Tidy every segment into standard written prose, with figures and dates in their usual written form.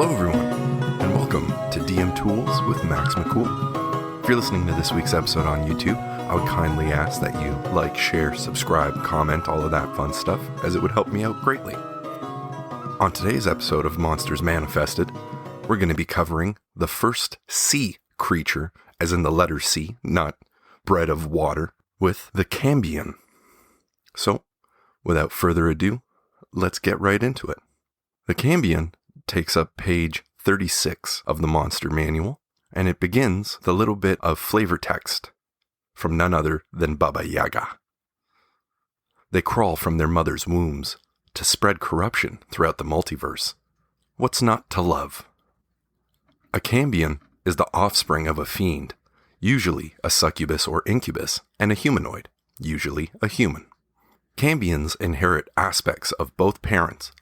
Hello everyone, and welcome to DM Tools with MaxMcCool. If you're listening to this week's episode on YouTube, I would kindly ask that you like, share, subscribe, comment, all of that fun stuff, as it would help me out greatly. On today's episode of Monsters Manifested, we're going to be covering the first sea creature, as in the letter C, not bread of water, with the Cambion. So, without further ado, let's get right into it. The Cambion takes up page 36 of the monster manual, and it begins with a little bit of flavor text from none other than Baba Yaga. They crawl from their mother's wombs to spread corruption throughout the multiverse. What's not to love? A Cambion is the offspring of a fiend, usually a succubus or incubus, and a humanoid, usually a human. Cambions inherit aspects of both parents,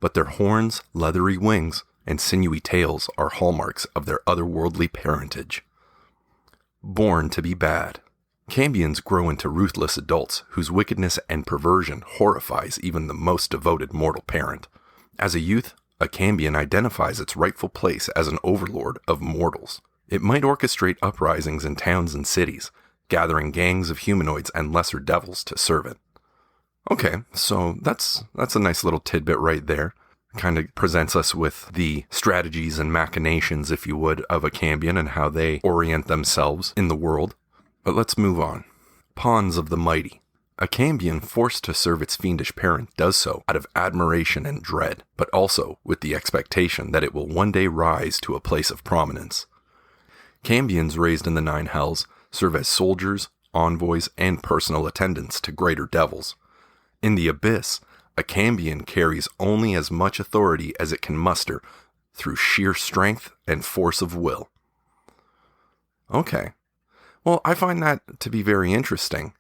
but their horns, leathery wings, and sinewy tails are hallmarks of their otherworldly parentage. Born to be bad, Cambions grow into ruthless adults whose wickedness and perversion horrifies even the most devoted mortal parent. As a youth, a Cambion identifies its rightful place as an overlord of mortals. It might orchestrate uprisings in towns and cities, gathering gangs of humanoids and lesser devils to serve it. Okay, so that's a nice little tidbit right there. Kind of presents us with the strategies and machinations, if you would, of a Cambion and how they orient themselves in the world. But let's move on. Pawns of the mighty. A Cambion forced to serve its fiendish parent does so out of admiration and dread, but also with the expectation that it will one day rise to a place of prominence. Cambions raised in the Nine Hells serve as soldiers, envoys, and personal attendants to greater devils. In the Abyss, a Cambion carries only as much authority as it can muster through sheer strength and force of will. Okay. Well, I find that to be very interesting.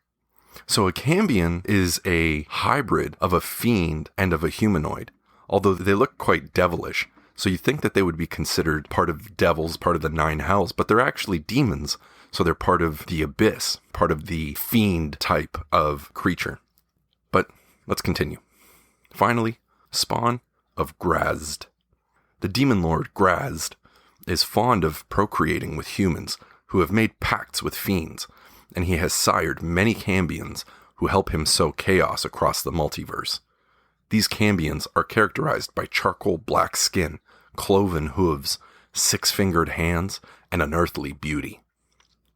So a Cambion is a hybrid of a fiend and of a humanoid, although they look quite devilish. So you think that they would be considered part of devils, part of the Nine Hells, but they're actually demons. So they're part of the Abyss, part of the fiend type of creature. But let's continue. Finally, spawn of Grazd. The demon lord Grazd is fond of procreating with humans who have made pacts with fiends, and he has sired many Cambions who help him sow chaos across the multiverse. These Cambions are characterized by charcoal black skin, cloven hooves, six-fingered hands, and unearthly beauty.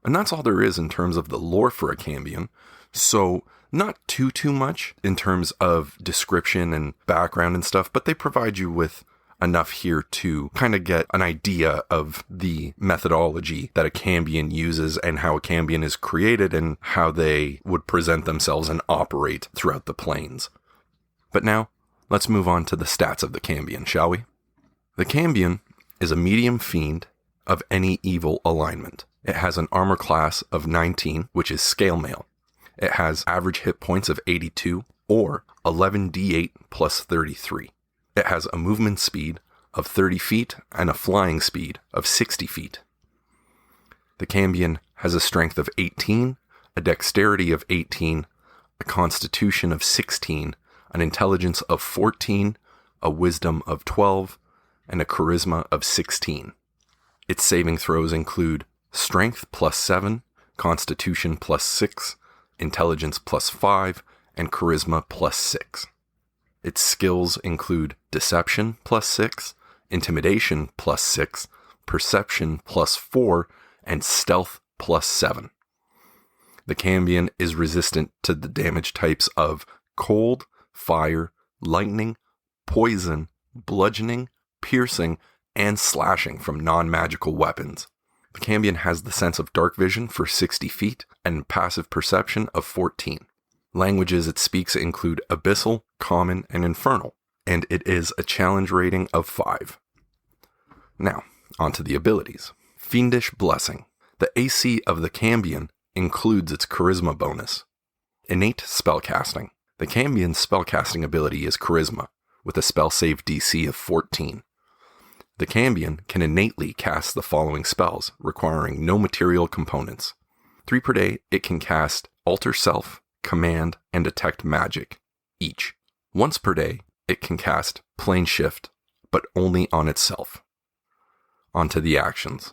And that's all there is in terms of the lore for a Cambion, so not too much in terms of description and background and stuff, but they provide you with enough here to kind of get an idea of the methodology that a Cambion uses and how a Cambion is created and how they would present themselves and operate throughout the planes. But now, let's move on to the stats of the Cambion, shall we? The Cambion is a medium fiend of any evil alignment. It has an armor class of 19, which is scale mail. It has average hit points of 82, or 11d8 plus 33. It has a movement speed of 30 feet and a flying speed of 60 feet. The Cambion has a strength of 18, a dexterity of 18, a constitution of 16, an intelligence of 14, a wisdom of 12, and a charisma of 16. Its saving throws include strength plus 7, constitution plus 6, intelligence plus 5, and charisma plus 6. Its skills include deception plus 6, intimidation plus 6, perception plus 4, and stealth plus 7. The Cambion is resistant to the damage types of cold, fire, lightning, poison, bludgeoning, piercing, and slashing from non-magical weapons. The Cambion has the sense of dark vision for 60 feet and passive perception of 14. Languages it speaks include Abyssal, Common, and Infernal, and it is a challenge rating of 5. Now, onto the abilities. Fiendish Blessing. The AC of the Cambion includes its Charisma bonus. Innate Spellcasting. The Cambion's spellcasting ability is Charisma, with a spell save DC of 14. The Cambion can innately cast the following spells, requiring no material components. 3 per day, it can cast Alter Self, Command, and Detect Magic, each. Once per day, it can cast Plane Shift, but only on itself. Onto the actions.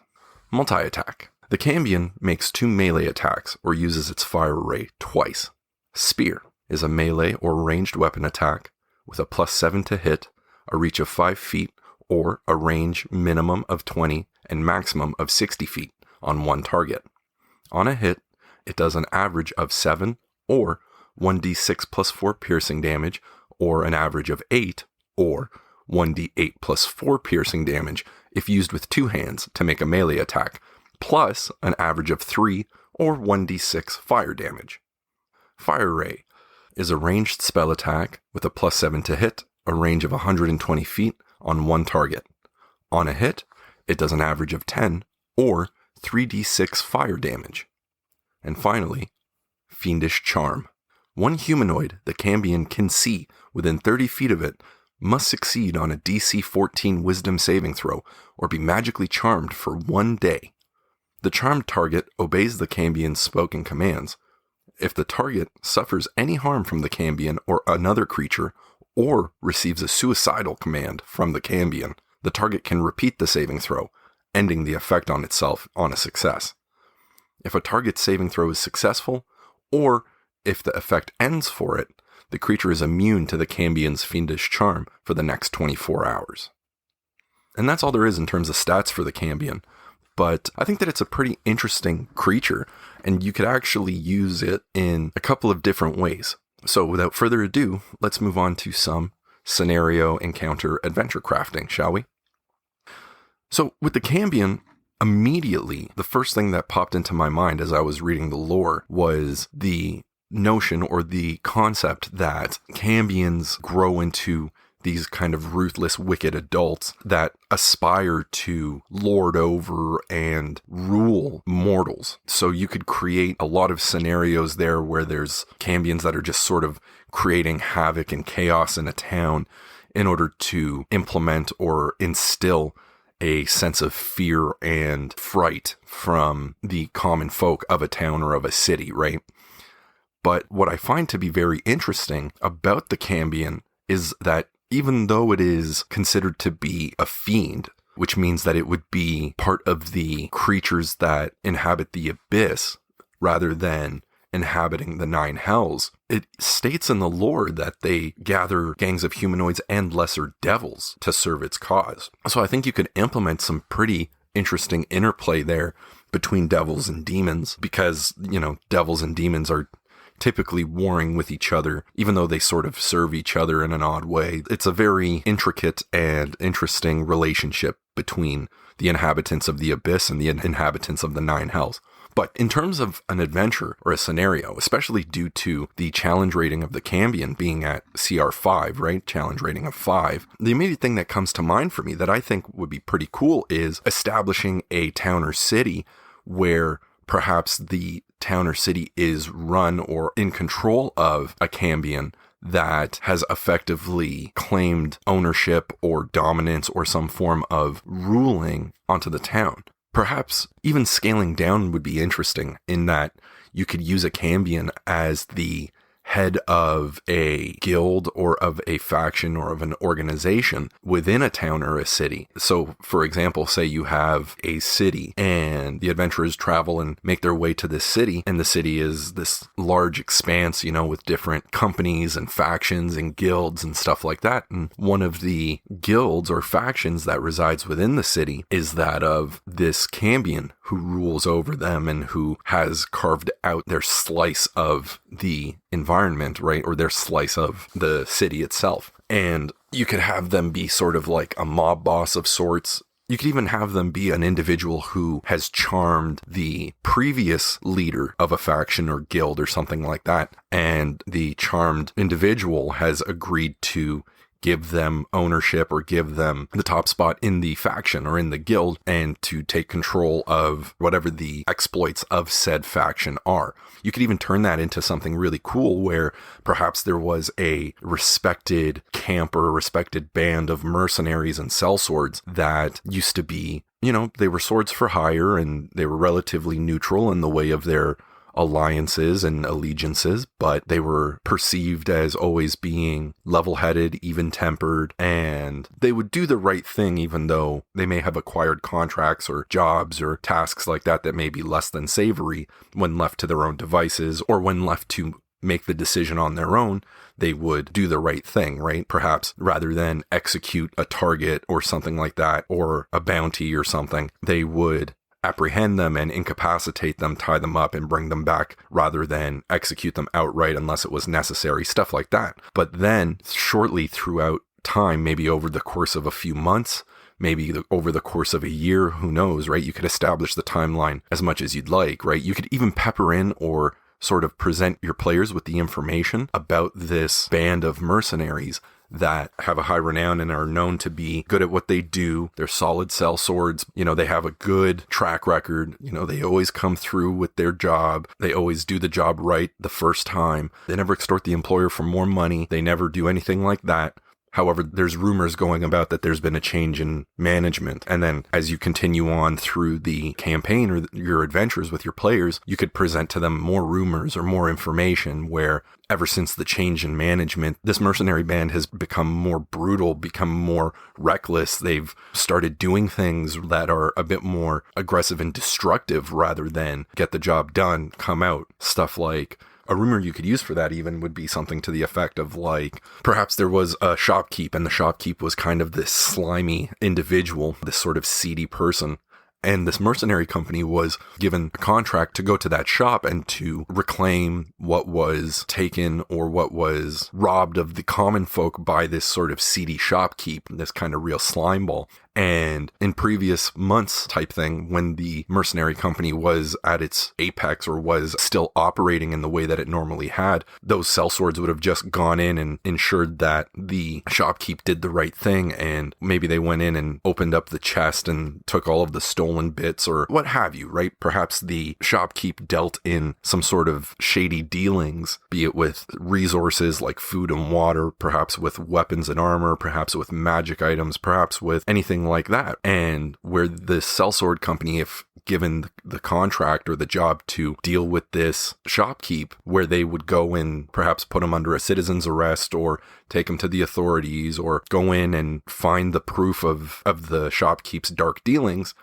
Multi-attack. The Cambion makes 2 melee attacks or uses its fire ray twice. Spear is a melee or ranged weapon attack with a +7 to hit, a reach of 5 feet, or a range minimum of 20 and maximum of 60 feet on one target. On a hit, it does an average of 7 or 1d6 plus 4 piercing damage, or an average of 8 or 1d8 plus 4 piercing damage if used with 2 hands to make a melee attack, plus an average of 3 or 1d6 fire damage. Fire Ray is a ranged spell attack with a +7 to hit, a range of 120 feet on one target. On a hit, it does an average of 10 or 3d6 fire damage. And finally, Fiendish Charm. One humanoid the Cambion can see within 30 feet of it must succeed on a DC 14 Wisdom saving throw or be magically charmed for 1 day. The charmed target obeys the Cambion's spoken commands. If the target suffers any harm from the Cambion or another creature, or receives a suicidal command from the Cambion, the target can repeat the saving throw, ending the effect on itself on a success. If a target's saving throw is successful, or if the effect ends for it, the creature is immune to the Cambion's Fiendish Charm for the next 24 hours. And that's all there is in terms of stats for the Cambion. But I think that it's a pretty interesting creature, and you could actually use it in a couple of different ways. So without further ado, let's move on to some scenario encounter adventure crafting, shall we? So with the Cambion, immediately the first thing that popped into my mind as I was reading the lore was the notion or the concept that Cambions grow into these kind of ruthless, wicked adults that aspire to lord over and rule mortals. So you could create a lot of scenarios there where there's Cambions that are just sort of creating havoc and chaos in a town in order to implement or instill a sense of fear and fright from the common folk of a town or of a city, right? But what I find to be very interesting about the Cambion is that even though it is considered to be a fiend, which means that it would be part of the creatures that inhabit the abyss rather than inhabiting the 9 hells, it states in the lore that they gather gangs of humanoids and lesser devils to serve its cause. So I think you could implement some pretty interesting interplay there between devils and demons because, devils and demons are typically warring with each other, even though they sort of serve each other in an odd way. It's a very intricate and interesting relationship between the inhabitants of the abyss and the inhabitants of the 9 hells. But in terms of an adventure or a scenario, especially due to the challenge rating of the Cambion being at CR 5, right? Challenge rating of 5, the immediate thing that comes to mind for me that I think would be pretty cool is establishing a town or city where perhaps the town or city is run or in control of a Cambion that has effectively claimed ownership or dominance or some form of ruling onto the town. Perhaps even scaling down would be interesting in that you could use a Cambion as the head of a guild or of a faction or of an organization within a town or a city. So, for example, say you have a city and the adventurers travel and make their way to this city, and the city is this large expanse, with different companies and factions and guilds and stuff like that. And one of the guilds or factions that resides within the city is that of this Cambion who rules over them and who has carved out their slice of the environment, right? Or their slice of the city itself. And you could have them be sort of like a mob boss of sorts. You could even have them be an individual who has charmed the previous leader of a faction or guild or something like that. And the charmed individual has agreed to give them ownership or give them the top spot in the faction or in the guild and to take control of whatever the exploits of said faction are. You could even turn that into something really cool where perhaps there was a respected camp or a respected band of mercenaries and sellswords that used to be, they were swords for hire and they were relatively neutral in the way of their alliances and allegiances, but they were perceived as always being level-headed, even-tempered, and they would do the right thing even though they may have acquired contracts or jobs or tasks like that may be less than savory when left to their own devices, or when left to make the decision on their own. They would do the right thing, right? Perhaps rather than execute a target or something like that, or a bounty or something, they would apprehend them and incapacitate them, tie them up and bring them back rather than execute them outright unless it was necessary, stuff like that. But then shortly throughout time, maybe over the course of a few months, maybe over the course of a year, who knows, right? You could establish the timeline as much as you'd like, right? You could even pepper in or sort of present your players with the information about this band of mercenaries that have a high renown and are known to be good at what they do. They're solid sellswords. They have a good track record. They always come through with their job. They always do the job right the first time. They never extort the employer for more money. They never do anything like that. However, there's rumors going about that there's been a change in management. And then as you continue on through the campaign or your adventures with your players, you could present to them more rumors or more information where ever since the change in management, this mercenary band has become more brutal, become more reckless. They've started doing things that are a bit more aggressive and destructive rather than get the job done, come out. Stuff like, a rumor you could use for that even would be something to the effect of like, perhaps there was a shopkeep and the shopkeep was kind of this slimy individual, this sort of seedy person. And this mercenary company was given a contract to go to that shop and to reclaim what was taken or what was robbed of the common folk by this sort of seedy shopkeep, this kind of real slimeball. And in previous months type thing, when the mercenary company was at its apex or was still operating in the way that it normally had, those sellswords would have just gone in and ensured that the shopkeep did the right thing. And maybe they went in and opened up the chest and took all of the stolen bits or what have you, right? Perhaps the shopkeep dealt in some sort of shady dealings, be it with resources like food and water, perhaps with weapons and armor, perhaps with magic items, perhaps with anything like that. And where the sellsword company, if given the contract or the job to deal with this shopkeep, where they would go and perhaps put him under a citizen's arrest or take him to the authorities or go in and find the proof of the shopkeep's dark dealings,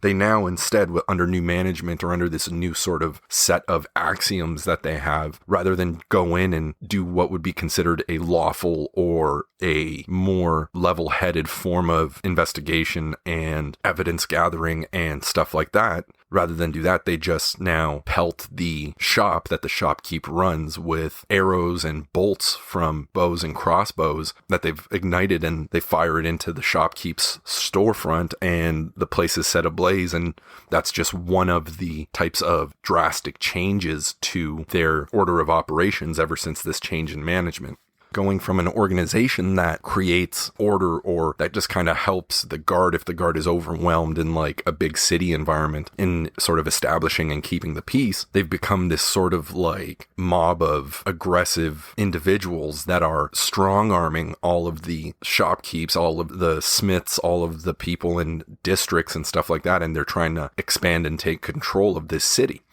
they now instead, under new management or under this new sort of set of axioms that they have, rather than go in and do what would be considered a lawful or a more level-headed form of investigation and evidence gathering and stuff like that, rather than do that, they just now pelt the shop that the shopkeep runs with arrows and bolts from bows and crossbows that they've ignited, and they fire it into the shopkeep's storefront, and the place is set ablaze. And that's just one of the types of drastic changes to their order of operations ever since this change in management. Going from an organization that creates order or that just kind of helps the guard if the guard is overwhelmed in like a big city environment in sort of establishing and keeping the peace, they've become this sort of like mob of aggressive individuals that are strong-arming all of the shopkeeps, all of the smiths, all of the people in districts and stuff like that, and they're trying to expand and take control of this city.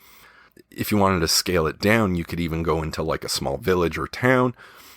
If you wanted to scale it down, you could even go into like a small village or town,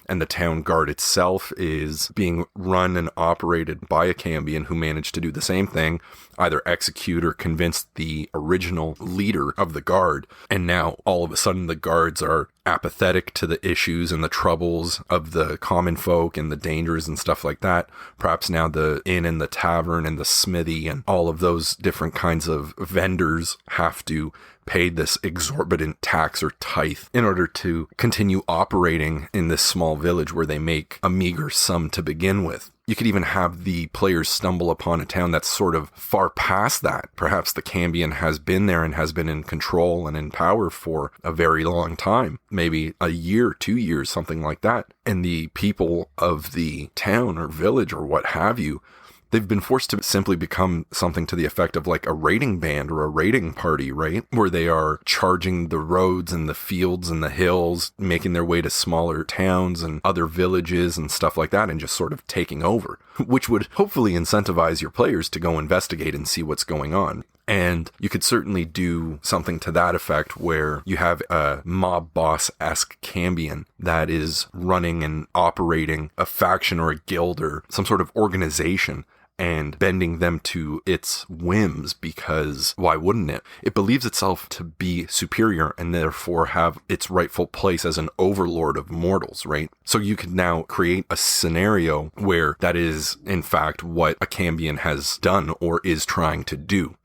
and the town guard itself is being run and operated by a Cambion who managed to do the same thing, either execute or convince the original leader of the guard. And now all of a sudden the guards are apathetic to the issues and the troubles of the common folk and the dangers and stuff like that. Perhaps now the inn and the tavern and the smithy and all of those different kinds of vendors have to pay this exorbitant tax or tithe in order to continue operating in this small village where they make a meager sum to begin with. You could even have the players stumble upon a town that's sort of far past that. Perhaps the Cambion has been there and has been in control and in power for a very long time, maybe a year, 2 years, something like that. And the people of the town or village or what have you, they've been forced to simply become something to the effect of like a raiding band or a raiding party, right? Where they are charging the roads and the fields and the hills, making their way to smaller towns and other villages and stuff like that, and just sort of taking over, which would hopefully incentivize your players to go investigate and see what's going on. And you could certainly do something to that effect where you have a mob boss-esque Cambion that is running and operating a faction or a guild or some sort of organization and bending them to its whims, because why wouldn't it? It believes itself to be superior and therefore have its rightful place as an overlord of mortals, right? So you could now create a scenario where that is, in fact, what a Cambion has done or is trying to do.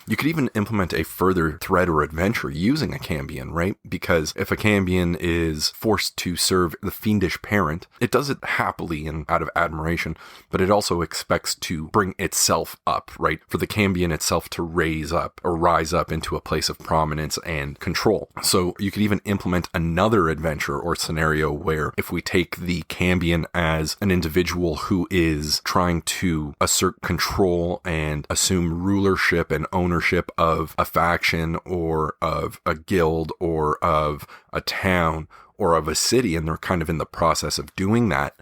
You could even implement a further thread or adventure using a Cambion, right? Because if a Cambion is forced to serve the fiendish parent, it does it happily and out of admiration, but it also expects to bring itself up, right? For the Cambion itself to rise up into a place of prominence and control. So you could even implement another adventure or scenario where if we take the Cambion as an individual who is trying to assert control and assume rulership and ownership of a faction or of a guild or of a town or of a city, and they're kind of in the process of doing that,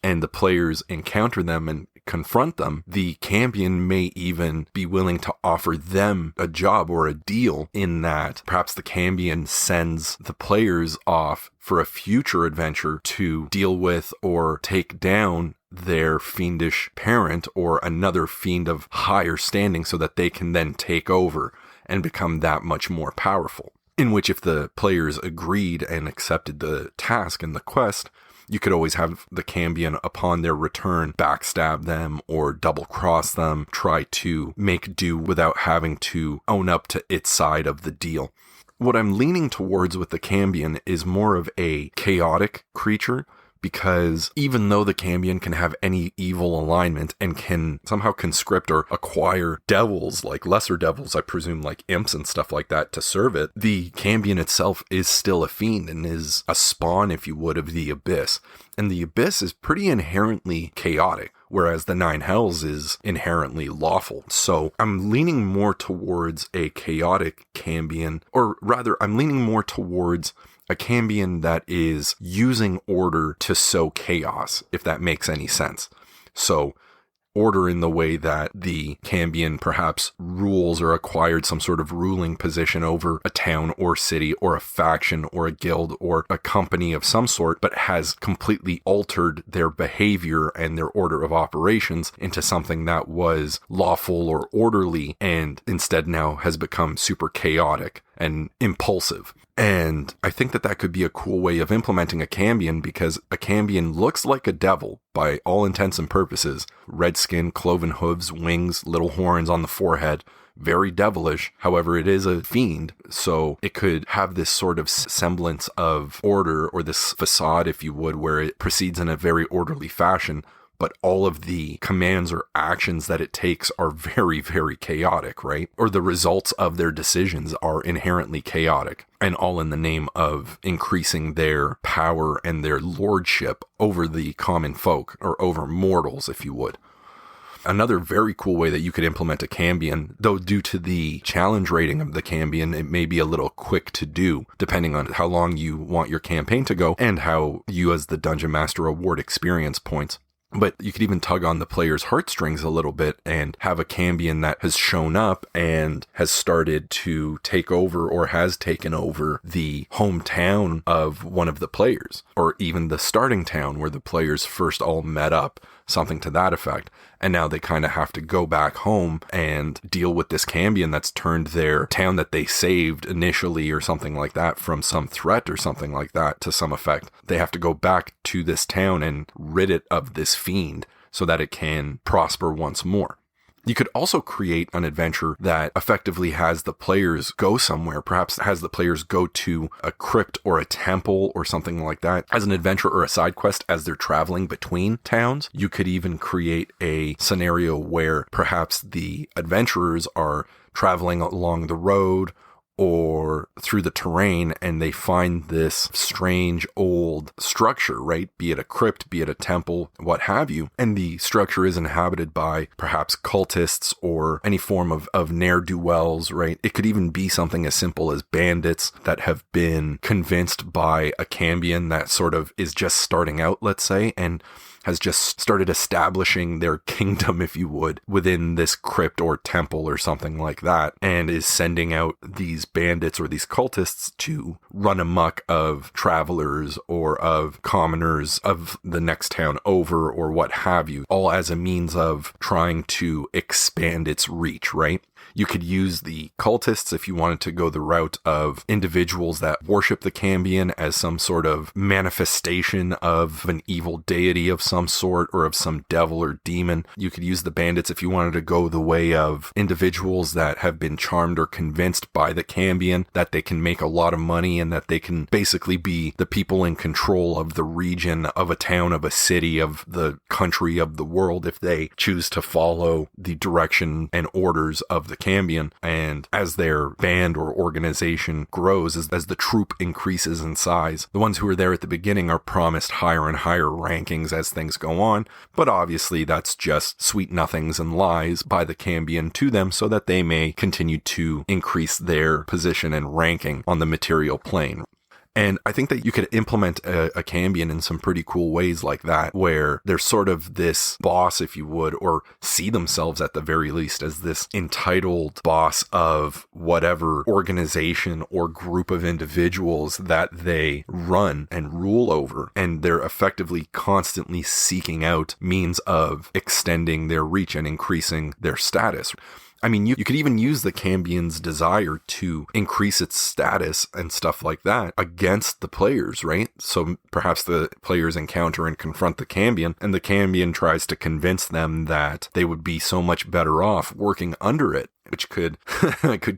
and the players encounter them and confront them, the Cambion may even be willing to offer them a job or a deal, in that perhaps the Cambion sends the players off for a future adventure to deal with or take down their fiendish parent or another fiend of higher standing, so that they can then take over and become that much more powerful. In which, if the players agreed and accepted the task and the quest, you could always have the Cambion upon their return backstab them or double cross them, try to make do without having to own up to its side of the deal. What I'm leaning towards with the Cambion is more of a chaotic creature, because even though the Cambion can have any evil alignment and can somehow conscript or acquire devils, like lesser devils, I presume, like imps and stuff like that, to serve it, the Cambion itself is still a fiend and is a spawn, if you would, of the Abyss. And the Abyss is pretty inherently chaotic, whereas the Nine Hells is inherently lawful. So I'm leaning more towards a chaotic Cambion, or rather, I'm leaning more towards a Cambion that is using order to sow chaos, if that makes any sense. So order in the way that the Cambion perhaps rules or acquired some sort of ruling position over a town or city or a faction or a guild or a company of some sort, but has completely altered their behavior and their order of operations into something that was lawful or orderly, and instead now has become super chaotic and impulsive. And I think that could be a cool way of implementing a Cambion, because a Cambion looks like a devil by all intents and purposes. Red skin, cloven hooves, wings, little horns on the forehead. Very devilish. However, it is a fiend, so it could have this sort of semblance of order, or this facade, if you would, where it proceeds in a very orderly fashion, but all of the commands or actions that it takes are very, very chaotic, right? Or the results of their decisions are inherently chaotic, and all in the name of increasing their power and their lordship over the common folk, or over mortals, if you would. Another very cool way that you could implement a Cambion, though due to the challenge rating of the Cambion, it may be a little quick to do, depending on how long you want your campaign to go and how you as the Dungeon Master award experience points. But you could even tug on the player's heartstrings a little bit and have a Cambion that has shown up and has started to take over, or has taken over, the hometown of one of the players, or even the starting town where the players first all met up, something to that effect. And now they kind of have to go back home and deal with this Cambion that's turned their town that they saved initially, or something like that, from some threat or something like that to some effect. They have to go back to this town and rid it of this fiend so that it can prosper once more. You could also create an adventure that effectively has the players go somewhere, perhaps has the players go to a crypt or a temple or something like that as an adventure or a side quest as they're traveling between towns. You could even create a scenario where perhaps the adventurers are traveling along the road or through the terrain, and they find this strange old structure, right? Be it a crypt, be it a temple, what have you. And the structure is inhabited by perhaps cultists or any form of ne'er-do-wells, right? It could even be something as simple as bandits that have been convinced by a Cambion that sort of is just starting out, let's say, and has just started establishing their kingdom, if you would, within this crypt or temple or something like that, and is sending out these bandits or these cultists to run amok of travelers or of commoners of the next town over or what have you, all as a means of trying to expand its reach, right? You could use the cultists if you wanted to go the route of individuals that worship the Cambion as some sort of manifestation of an evil deity of some sort or of some devil or demon. You could use the bandits if you wanted to go the way of individuals that have been charmed or convinced by the Cambion that they can make a lot of money and that they can basically be the people in control of the region, of a town, of a city, of the country, of the world if they choose to follow the direction and orders of the Cambion. And as their band or organization grows, as the troop increases in size, the ones who are there at the beginning are promised higher and higher rankings as things go on, but obviously that's just sweet nothings and lies by the Cambion to them so that they may continue to increase their position and ranking on the material plane. And I think that you could implement a Cambion in some pretty cool ways like that, where they're sort of this boss, if you would, or see themselves at the very least as this entitled boss of whatever organization or group of individuals that they run and rule over. And they're effectively constantly seeking out means of extending their reach and increasing their status. I mean, you could even use the Cambion's desire to increase its status and stuff like that against the players, right? So perhaps the players encounter and confront the Cambion, and the Cambion tries to convince them that they would be so much better off working under it, which could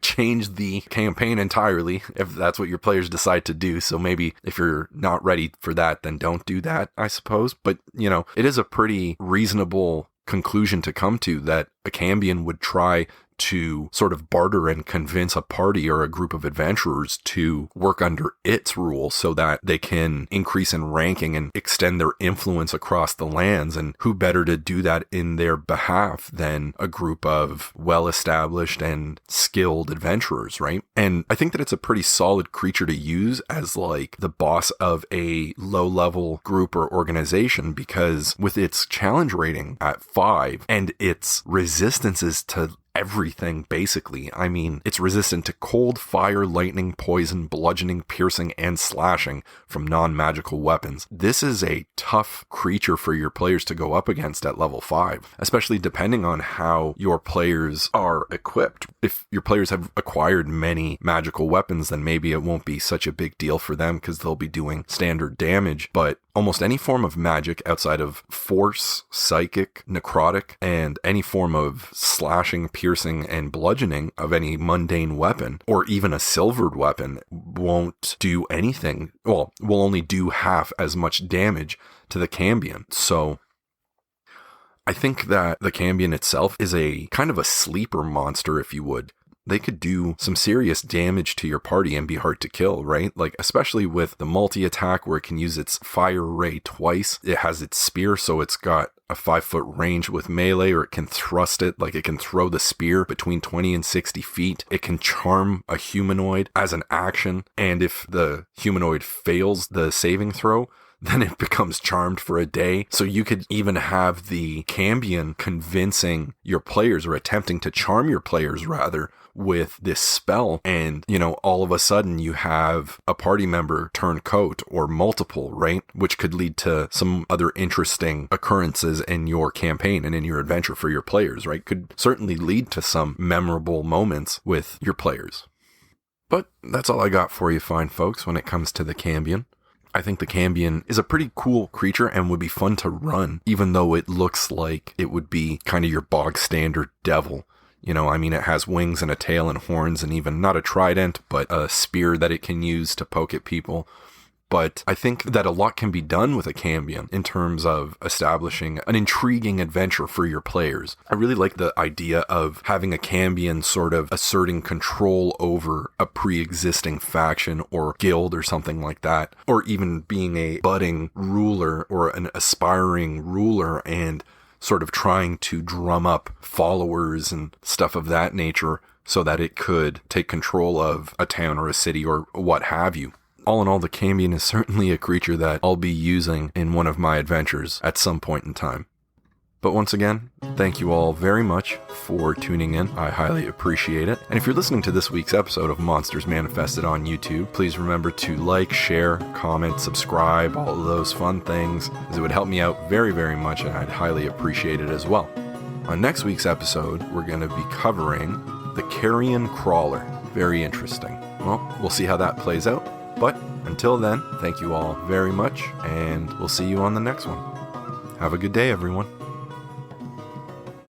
change the campaign entirely if that's what your players decide to do. So maybe if you're not ready for that, then don't do that, I suppose. But, it is a pretty reasonable conclusion to come to that a Cambion would try to sort of barter and convince a party or a group of adventurers to work under its rule so that they can increase in ranking and extend their influence across the lands. And who better to do that in their behalf than a group of well-established and skilled adventurers, right? And I think that it's a pretty solid creature to use as like the boss of a low-level group or organization, because with its challenge rating at 5 and its resistances to everything, basically. I mean, it's resistant to cold, fire, lightning, poison, bludgeoning, piercing, and slashing from non-magical weapons. This is a tough creature for your players to go up against at level 5, especially depending on how your players are equipped. If your players have acquired many magical weapons, then maybe it won't be such a big deal for them because they'll be doing standard damage, but almost any form of magic outside of force, psychic, necrotic, and any form of slashing, piercing, and bludgeoning of any mundane weapon, or even a silvered weapon, won't do anything. Well, will only do half as much damage to the Cambion. So I think that the Cambion itself is a kind of a sleeper monster, if you would. They could do some serious damage to your party and be hard to kill, right? Like, especially with the multi-attack where it can use its fire ray twice. It has its spear, so it's got a 5-foot range with melee, or it can thrust it, like it can throw the spear between 20 and 60 feet. It can charm a humanoid as an action, and if the humanoid fails the saving throw, then it becomes charmed for a day. So you could even have the Cambion convincing your players, or attempting to charm your players rather, with this spell, and all of a sudden you have a party member turn coat, or multiple, right? Which could lead to some other interesting occurrences in your campaign and in your adventure for your players, right? Could certainly lead to some memorable moments with your players. But that's all I got for you fine folks when it comes to the Cambion. I think the Cambion is a pretty cool creature and would be fun to run, even though it looks like it would be kind of your bog standard devil. I mean, it has wings and a tail and horns, and even not a trident, but a spear that it can use to poke at people. But I think that a lot can be done with a Cambion in terms of establishing an intriguing adventure for your players. I really like the idea of having a Cambion sort of asserting control over a pre-existing faction or guild or something like that, or even being a budding ruler or an aspiring ruler and sort of trying to drum up followers and stuff of that nature so that it could take control of a town or a city or what have you. All in all, the Cambion is certainly a creature that I'll be using in one of my adventures at some point in time. But once again, thank you all very much for tuning in. I highly appreciate it. And if you're listening to this week's episode of Monsters Manifested on YouTube, please remember to like, share, comment, subscribe, all of those fun things, as it would help me out very, very much, and I'd highly appreciate it as well. On next week's episode, we're going to be covering the Carrion Crawler. Very interesting. Well, we'll see how that plays out. But until then, thank you all very much, and we'll see you on the next one. Have a good day, everyone.